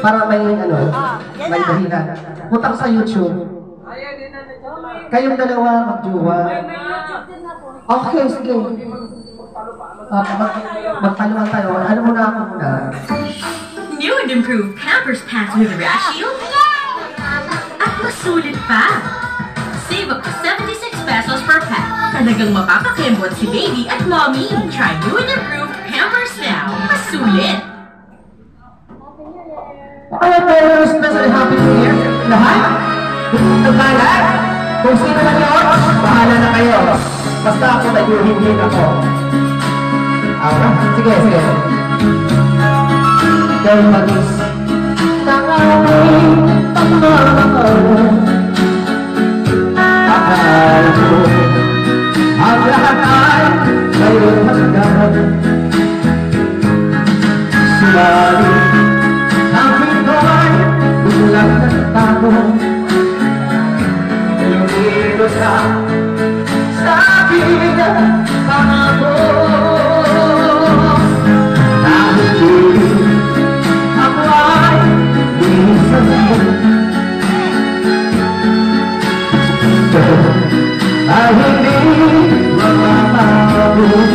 para may ano, may dahilan. Punta ka sa YouTube. Kayong dalawa magjuwa. Okay, sige. Magpaluan tayo. Ano muna ako muna? New and improved Pampers Pants with Rash Shield. At masulit pa. Save up to 76 pesos per pack. Talagang mapapakembot si baby at mommy. Try new and improved Pampers now. Masulit! Kaya tayo especially happy new year. Lahat? Lahat? Kung sino man yun, bahala na kayo. Basta ako nag-hindi ako. Sige, sige. Dahil magis nakawin pagmamahal. Akala ko ang lahat ay mayroon masagad. Subalit ang pinoy biglang nagtago. Lumino sa akin ang pangako. Dahil di ako ay minsan ay hindi mamahabog.